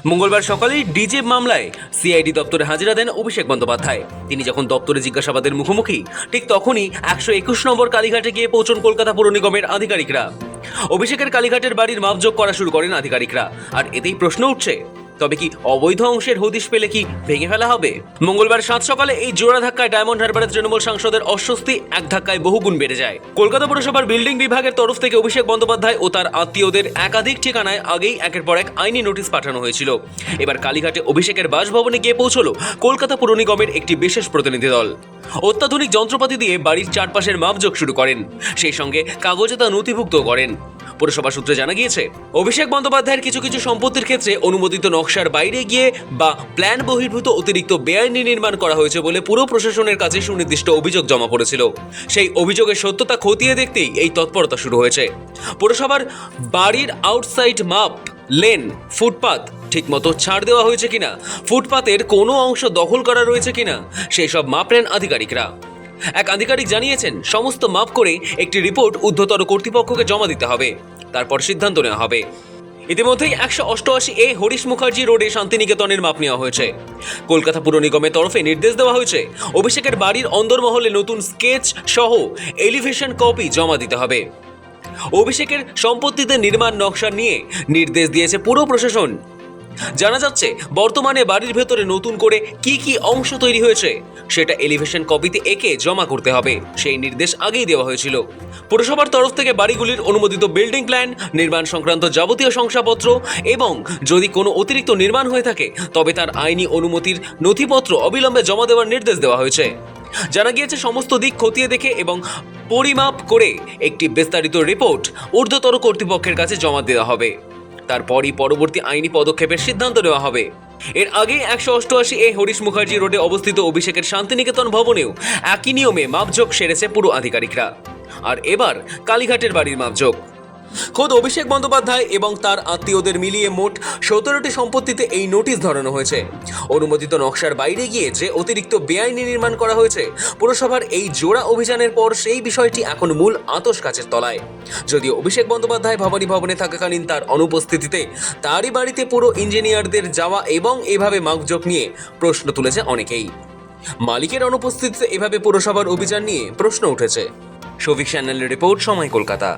মঙ্গলবার সকালেই ডিজে মামলায় সিআইডি দপ্তরে হাজিরা দেন অভিষেক বন্দ্যোপাধ্যায়। তিনি যখন দপ্তরে জিজ্ঞাসাবাদের মুখোমুখি, ঠিক তখনই 121 নম্বর কালীঘাটে গিয়ে পৌঁছন কলকাতা পুর নিগমের আধিকারিকরা। অভিষেকের কালীঘাটের বাড়ির মাপযোগ করা শুরু করেন আধিকারিকরা। আর এতেই প্রশ্ন উঠছে, তবে কি অবৈধ অংশের হদিশ পেলে কি ভেঙে ফেলা হবে? মঙ্গলবার সাত সকালে এই জোড়া ধাক্কায় ডায়মন্ড হারবারের তৃণমূল সাংসদের অস্বস্তি এক ধাক্কায় বহুগুণ বেড়ে যায়। কলকাতা পুরসভার বিল্ডিং বিভাগের তরফ থেকে অভিষেক বন্দ্যোপাধ্যায় ও তার আত্মীয়দের একাধিক ঠিকানায় আগেই একের পর এক আইনি নোটিশ পাঠানো হয়েছিল। এবার কালীঘাটে অভিষেকের বাসভবনে গিয়ে পৌঁছলো কলকাতা পুর নিগমের একটি বিশেষ প্রতিনিধি দল। অত্যাধুনিক যন্ত্রপাতি দিয়ে বাড়ির চারপাশের মাপযোগ শুরু করেন, সেই সঙ্গে কাগজে তা নথিভুক্ত করেন। পুরসভা সূত্রে জানা গিয়েছে, অভিষেক বন্দ্যোপাধ্যায়ের কিছু কিছু সম্পত্তির ক্ষেত্রে অনুমোদিত নকশার বাইরে গিয়ে বা প্ল্যান বহির্ভূত অতিরিক্ত বেআইনি নির্মাণ করা হয়েছে বলে পুরো প্রশাসনের কাছে সুনির্দিষ্ট অভিযোগ জমা পড়েছিল। সেই অভিযোগের সত্যতা খতিয়ে দেখতেই এই তৎপরতা শুরু হয়েছে। পুরসভার বাড়ির আউটসাইড মাপ, লেন, ফুটপাত ঠিকমতো ছাড় দেওয়া হয়েছে কিনা, ফুটপাতের কোনো অংশ দখল করা রয়েছে কিনা, সেই সব মাপ নেন আধিকারিকরা। এক আধিকারিক জানিয়েছেন, সমস্ত মাপ করে একটি রিপোর্ট ঊর্ধ্বতর কর্তৃপক্ষকে জমা দিতে হবে, তারপর সিদ্ধান্ত নেওয়া হবে। ইতিমধ্যেই 188A হরিশ মুখার্জি রোডে শান্তিনিকেতনের মাপ নেওয়া হয়েছে। কলকাতা পুর নিগমের তরফে নির্দেশ দেওয়া হয়েছে, অভিষেকের বাড়ির অন্দরমহলে নতুন স্কেচ সহ এলিভেশন কপি জমা দিতে হবে। অভিষেকের সম্পত্তিতে নির্মাণ নকশা নিয়ে নির্দেশ দিয়েছে পুরো প্রশাসন। জানা যাচ্ছে, বর্তমানে বাড়ির ভেতরে নতুন করে কি কি অংশ তৈরি হয়েছে সেটা এলিভেশন কপিতে এঁকে জমা করতে হবে, সেই নির্দেশ আগেই দেওয়া হয়েছিল। পুরসভার তরফ থেকে বাড়িগুলির অনুমোদিত বিল্ডিং প্ল্যান, নির্মাণ সংক্রান্ত যাবতীয় শংসাপত্র এবং যদি কোনো অতিরিক্ত নির্মাণ হয়ে থাকে তবে তার আইনি অনুমতির নথিপত্র অবিলম্বে জমা দেওয়ার নির্দেশ দেওয়া হয়েছে। জানা গিয়েছে, সমস্ত দিক খতিয়ে দেখে এবং পরিমাপ করে একটি বিস্তারিত রিপোর্ট ঊর্ধ্বতর কর্তৃপক্ষের কাছে জমা দেওয়া হবে। তারপরই পরবর্তী আইনি পদক্ষেপের সিদ্ধান্ত নেওয়া হবে। এর আগে 188A হরিশ মুখার্জি রোডে অবস্থিত অভিষেকের শান্তিনিকেতন ভবনেও একই নিয়মে মাপযোগ সেরেছে পুরো আধিকারিকরা। আর এবার কালীঘাটের বাড়ির মাপযোগ। খোদ অভিষেক বন্দ্যোপাধ্যায় এবং তার আত্মীয়দের মিলিয়ে মোট 17টি সম্পত্তিতে এই নোটিশ ধরানো হয়েছে। অনুমোদিত নকশার বাইরে গিয়ে যে অতিরিক্ত বেআইনি নির্মাণ করা হয়েছে, পুরসভার এই জোড়া অভিযানের পর সেই বিষয়টি এখন মূল আতশ কাচের তলায়। যদিও অভিষেক বন্দ্যোপাধ্যায় ভবানী ভবনে থাকাকালীন তার অনুপস্থিতিতে তারই বাড়িতে পুরো ইঞ্জিনিয়ারদের যাওয়া এবং এভাবে মাপযোগ নিয়ে প্রশ্ন তুলেছে অনেকেই। মালিকের অনুপস্থিতিতে এভাবে পুরসভার অভিযান নিয়ে প্রশ্ন উঠেছে। শফিক চ্যানেলের রিপোর্ট, সময় কলকাতা।